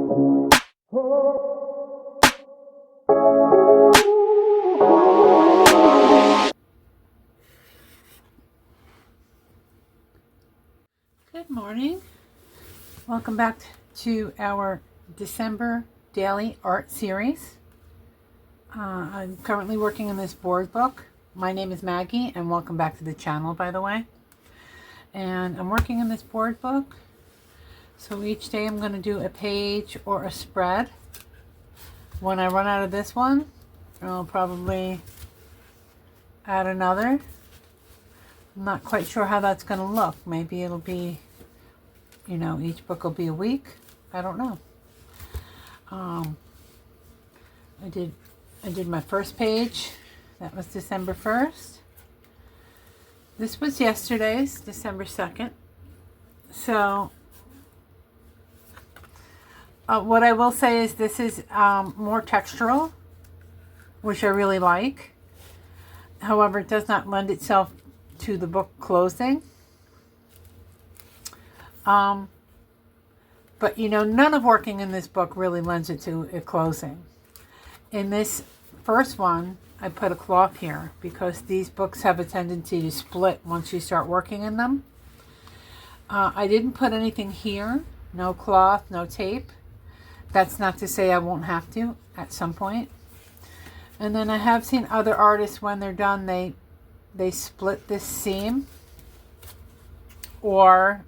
Good morning. Welcome back to our December daily art series. I'm currently working on this board book. My name is Maggie, and welcome back to the channel, by the way. And I'm working on this board book. So each day I'm going to do a page or a spread. When I run out of this one, I'll probably add another. I'm not quite sure how that's going to look. Maybe it'll be, each book will be a week. I don't know. I did my first page. That was December 1st. This was yesterday's, December 2nd. So what I will say is this is more textural, which I really like. However, it does not lend itself to the book closing. But none of working in this book really lends it to a closing. In this first one, I put a cloth here because these books have a tendency to split once you start working in them. I didn't put anything here, no cloth, no tape. That's not to say I won't have to at some point. And then I have seen other artists, when they're done, they split this seam, or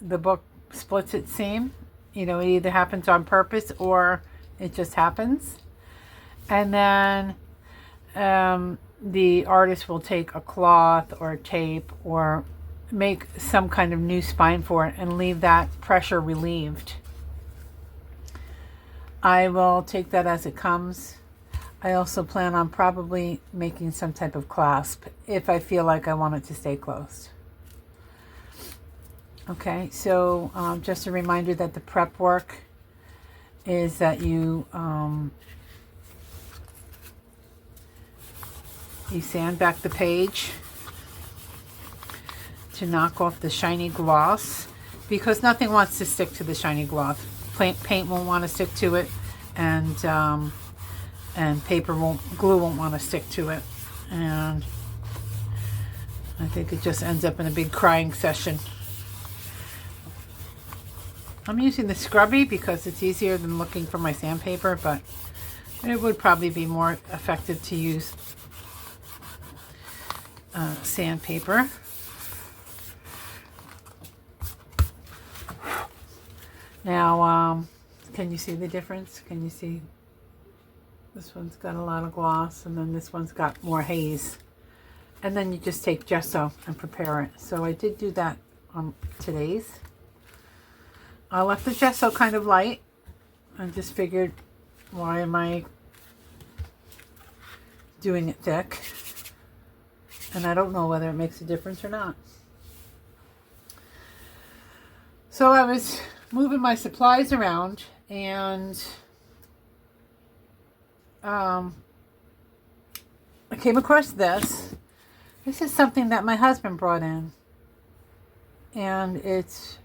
the book splits its seam. It either happens on purpose or it just happens. And then the artist will take a cloth or tape or make some kind of new spine for it and leave that pressure relieved. I will take that as it comes. I also plan on probably making some type of clasp if I feel like I want it to stay closed. Okay, so just a reminder that the prep work is that you sand back the page to knock off the shiny gloss, because nothing wants to stick to the shiny gloss. Paint won't want to stick to it, and glue won't want to stick to it, and I think it just ends up in a big crying session. I'm using the scrubby because it's easier than looking for my sandpaper, but it would probably be more effective to use sandpaper. Now, can you see the difference? Can you see? This one's got a lot of gloss, and then this one's got more haze. And then you just take gesso and prepare it. So I did do that on today's. I left the gesso kind of light. I just figured, why am I doing it thick? And I don't know whether it makes a difference or not. So I was moving my supplies around, and I came across this. This is something that my husband brought in, and it's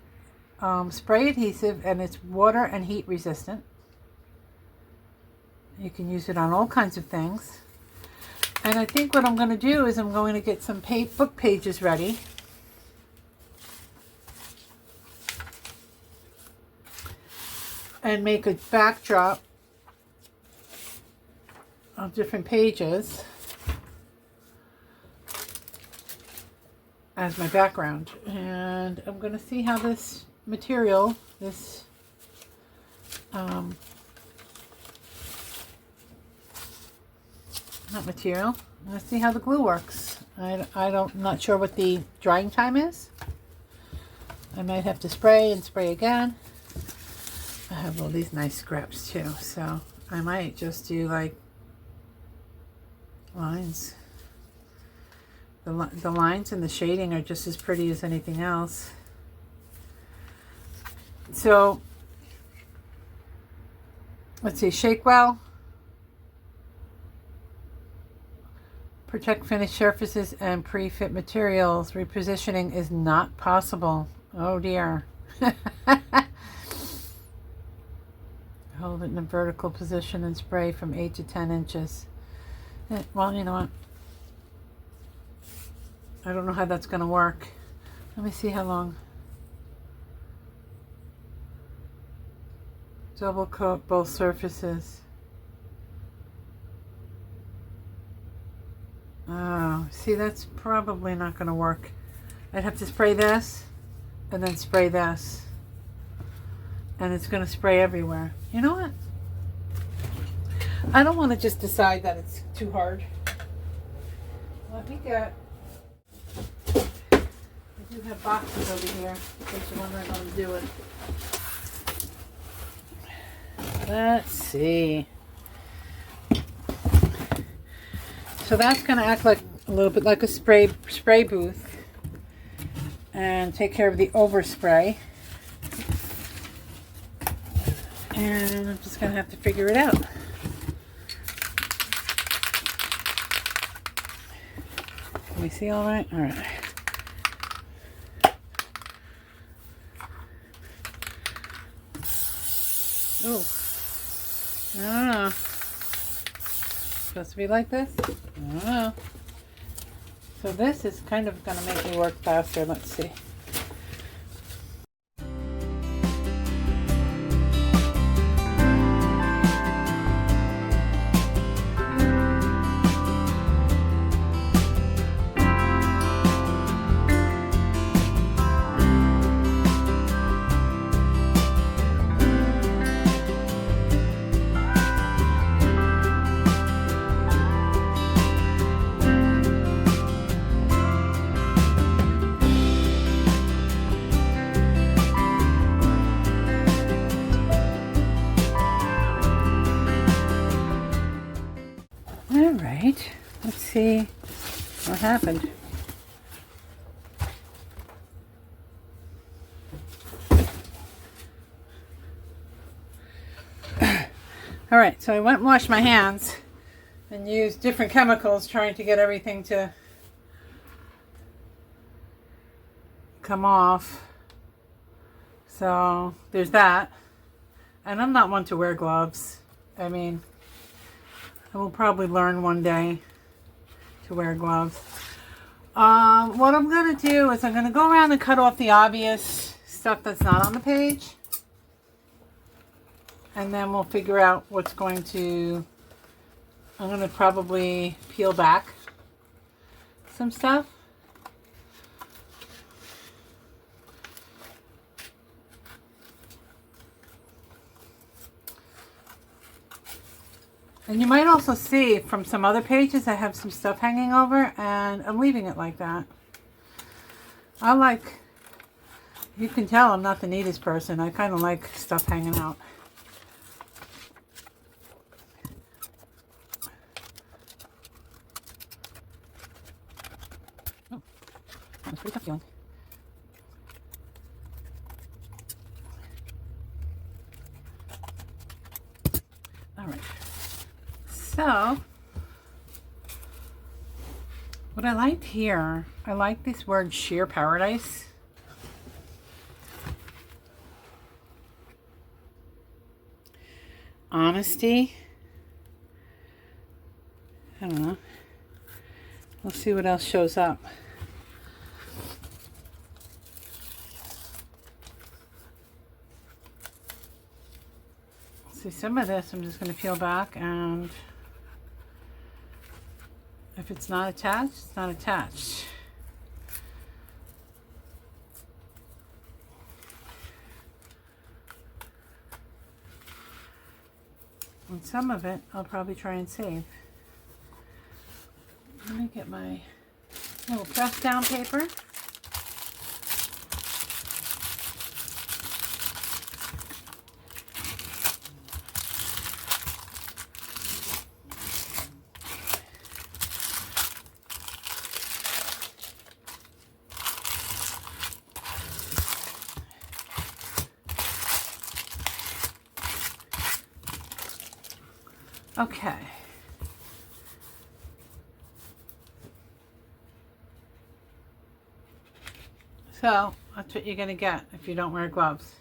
spray adhesive, and it's water and heat resistant. You can use it on all kinds of things. And I think what I'm going to do is I'm going to get some book pages ready. And make a backdrop of different pages as my background. And I'm going to see how this material, not material, I'm going to see how the glue works. I'm not sure what the drying time is. I might have to spray and spray again. I have all these nice scraps too, so I might just do like lines. The lines and the shading are just as pretty as anything else. So let's see, shake well, protect finished surfaces and pre-fit materials. Repositioning is not possible. Oh dear. Hold it in a vertical position and spray from 8 to 10 inches. Well, you know what? I don't know how that's going to work. Let me see how long. Double coat both surfaces. Oh, see, that's probably not going to work. I'd have to spray this and then spray this. And it's going to spray everywhere. You know what? I don't want to just decide that it's too hard. Let me get... I do have boxes over here in case you're wondering how to do it. Let's see. So that's going to act like a little bit like a spray booth and take care of the overspray. And I'm just going to have to figure it out. Can we see all right? All right. Oh, I don't know. Supposed to be like this? I don't know. So this is kind of going to make me work faster. Let's see. All right, let's see what happened. All right, so I went and washed my hands and used different chemicals trying to get everything to come off. So there's that. And I'm not one to wear gloves. I mean, I will probably learn one day to wear gloves. What I'm going to do is I'm going to go around and cut off the obvious stuff that's not on the page. And then we'll figure out what's going to... I'm going to probably peel back some stuff. And you might also see from some other pages I have some stuff hanging over, and I'm leaving it like that. I like, you can tell I'm not the neatest person. I kind of like stuff hanging out. Oh, that's pretty tough feeling. All right. So, what I liked here, I like this word sheer paradise. Honesty. I don't know. We'll see what else shows up. See, some of this I'm just going to peel back, and if it's not attached, it's not attached. And some of it I'll probably try and save. Let me get my little press down paper. Okay. So, that's what you're going to get if you don't wear gloves.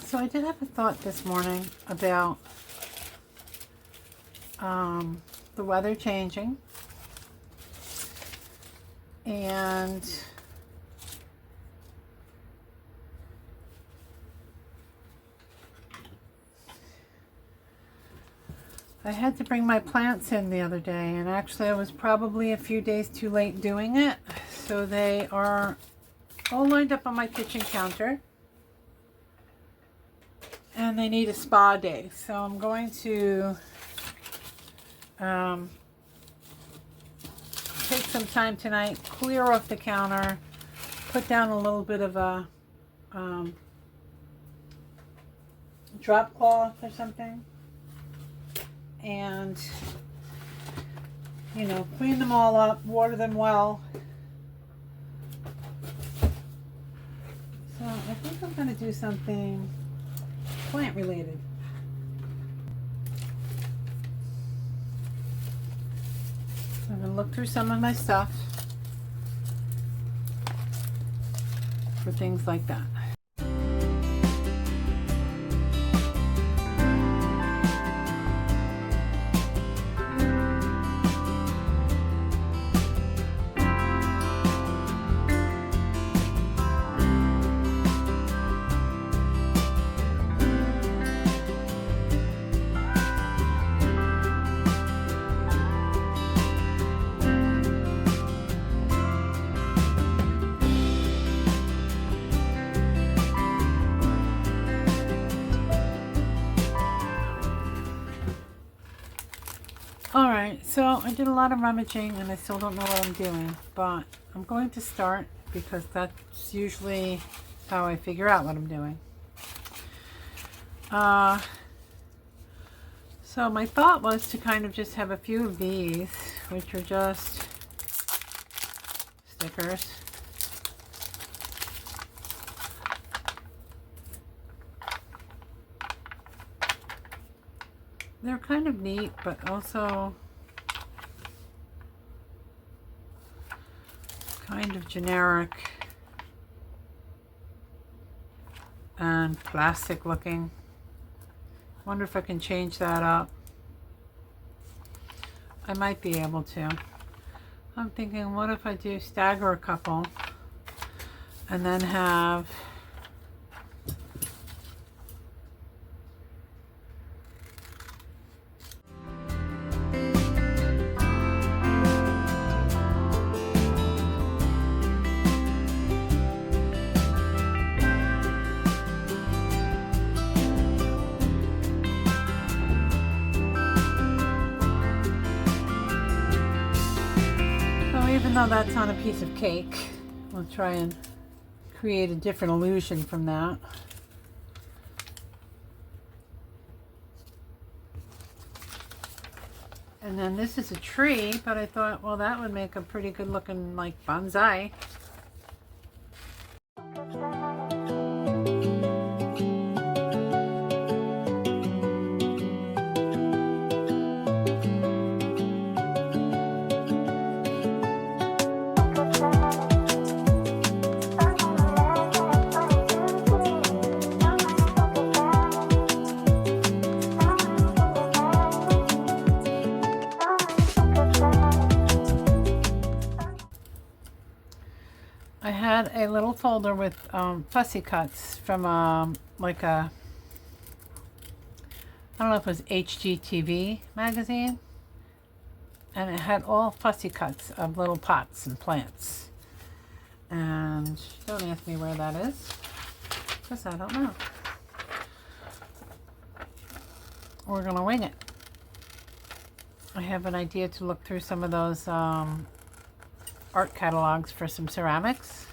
So I did have a thought this morning about the weather changing, and I had to bring my plants in the other day, and actually I was probably a few days too late doing it. So they are all lined up on my kitchen counter, and they need a spa day. So I'm going to take some time tonight, clear off the counter, put down a little bit of a drop cloth or something, and clean them all up, water them well. So I think I'm going to do something plant related. So I'm going to look through some of my stuff for things like that. Alright, so I did a lot of rummaging and I still don't know what I'm doing, but I'm going to start because that's usually how I figure out what I'm doing. So my thought was to kind of just have a few of these, which are just stickers. They're kind of neat, but also kind of generic and plastic looking. Wonder if I can change that up. I might be able to. I'm thinking, what if I do stagger a couple and then have even though that's on a piece of cake, I'll try and create a different illusion from that. And then this is a tree, but I thought, well, that would make a pretty good looking like bonsai. I had a little folder with fussy cuts from like a, I don't know if it was HGTV magazine, and it had all fussy cuts of little pots and plants. And don't ask me where that is, because I don't know. We're gonna wing it. I have an idea to look through some of those art catalogs for some ceramics.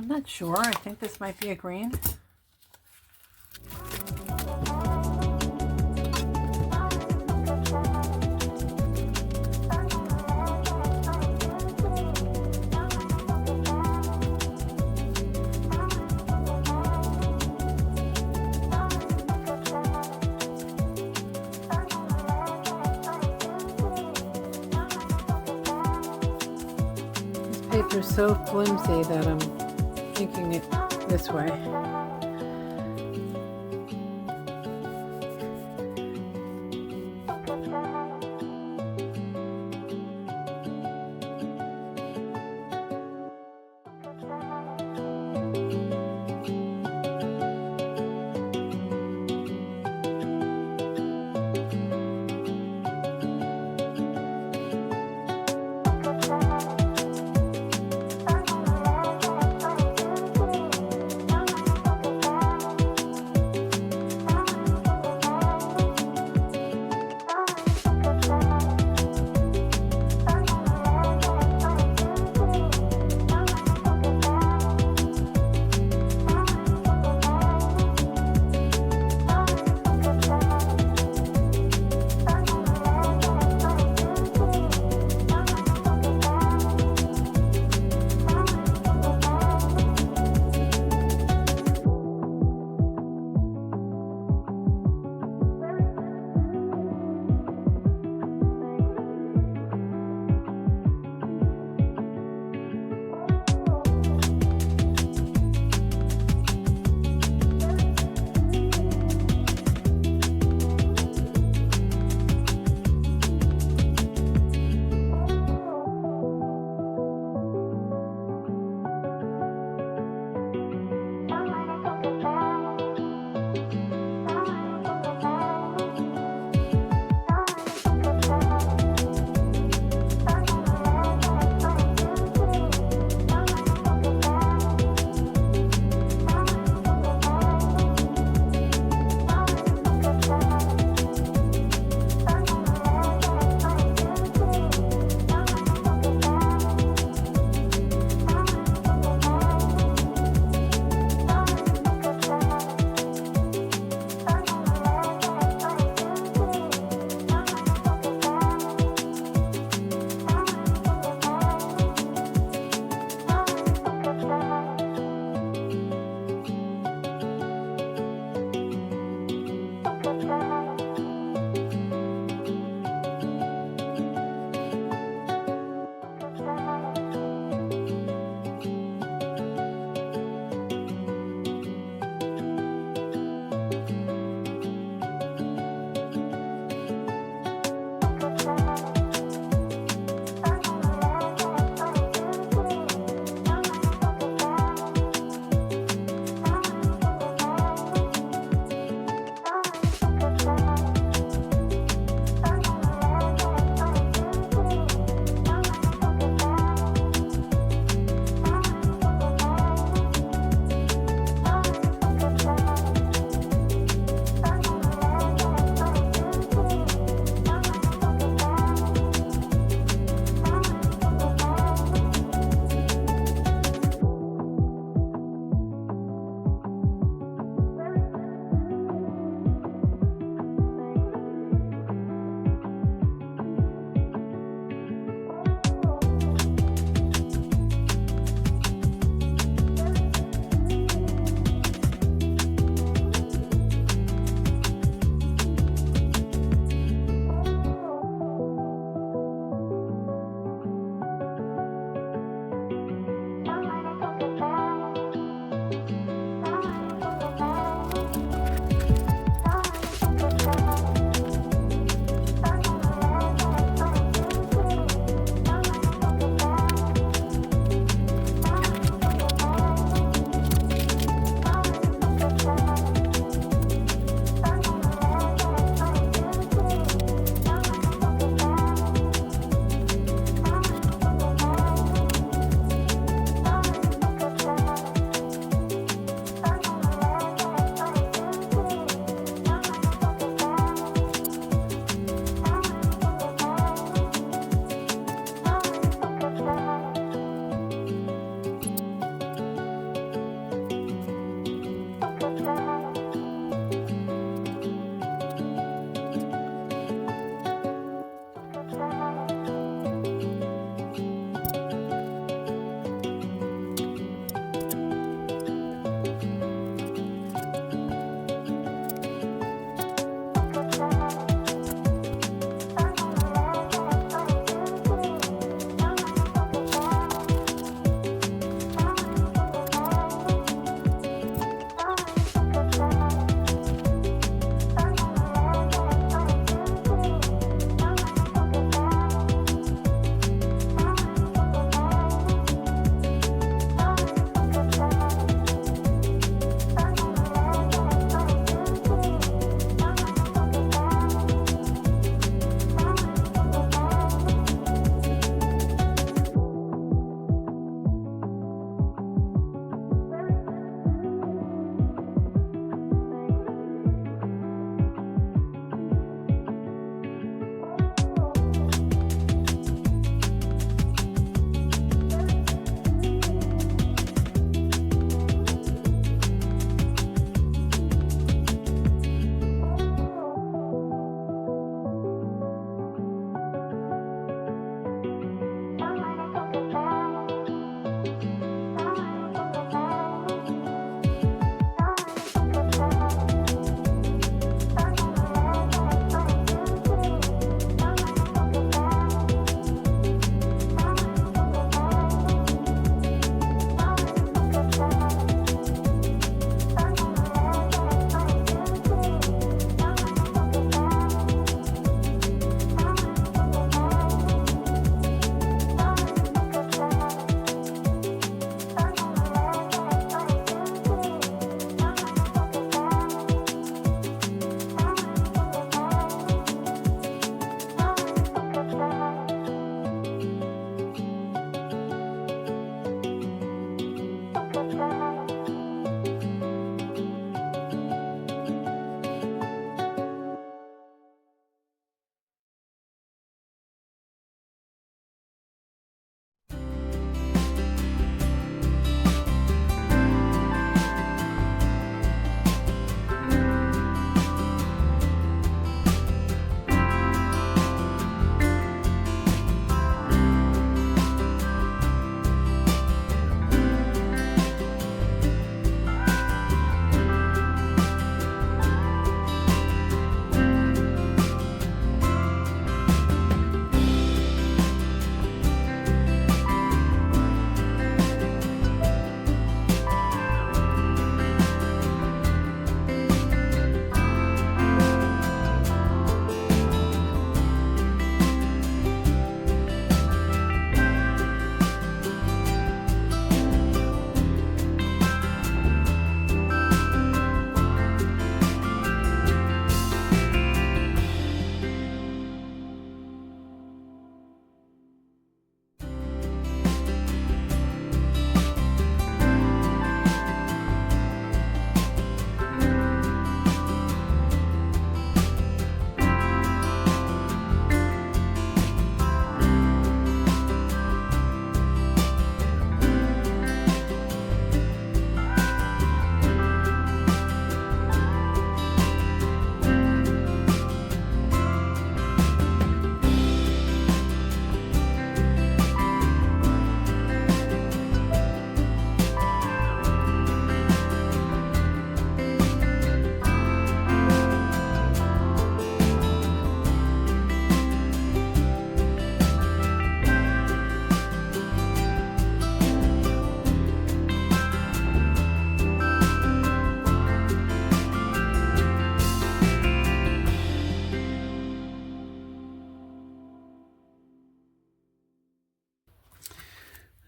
I'm not sure. I think this might be a green. Paper's so flimsy that I'm thinking it this way.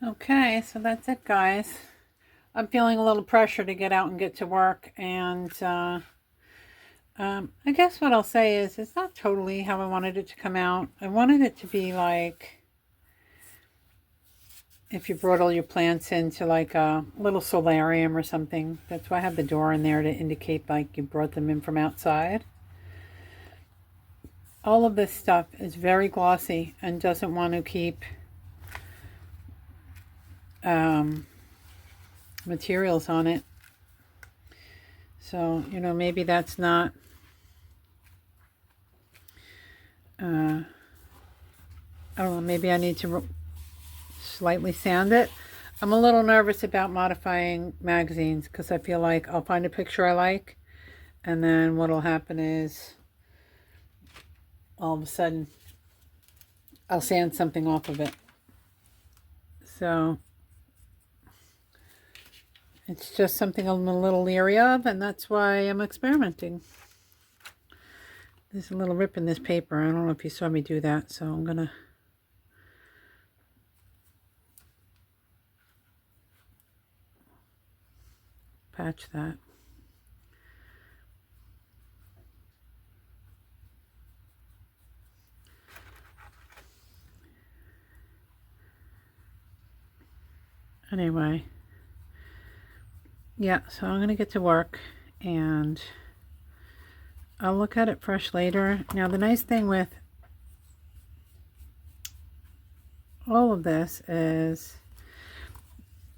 Okay, so that's it, guys. I'm feeling a little pressure to get out and get to work, and I guess what I'll say is it's not totally how I wanted it to come out. I wanted it to be like if you brought all your plants into like a little solarium or something. That's why I have the door in there to indicate like you brought them in from outside. All of this stuff is very glossy and doesn't want to keep materials on it. So, you know, maybe that's not I don't know, maybe I need to slightly sand it. I'm a little nervous about modifying magazines because I feel like I'll find a picture I like, and then what'll happen is all of a sudden I'll sand something off of it. So it's just something I'm a little leery of, and that's why I'm experimenting. There's a little rip in this paper. I don't know if you saw me do that, so I'm gonna patch that. Anyway, yeah, so I'm gonna get to work and I'll look at it fresh later. Now the nice thing with all of this is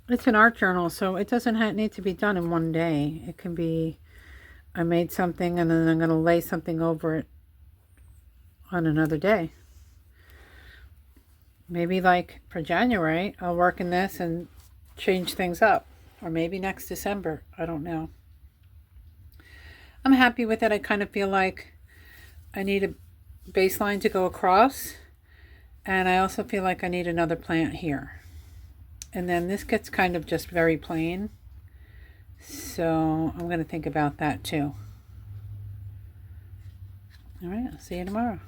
it's an art journal, so it doesn't need to be done in one day. It can be, I made something and then I'm going to lay something over it on another day. Maybe like for January, I'll work in this and change things up. Or maybe next December, I don't know. I'm happy with it. I kind of feel like I need a baseline to go across. And I also feel like I need another plant here. And then this gets kind of just very plain. So I'm going to think about that too. All right, I'll see you tomorrow.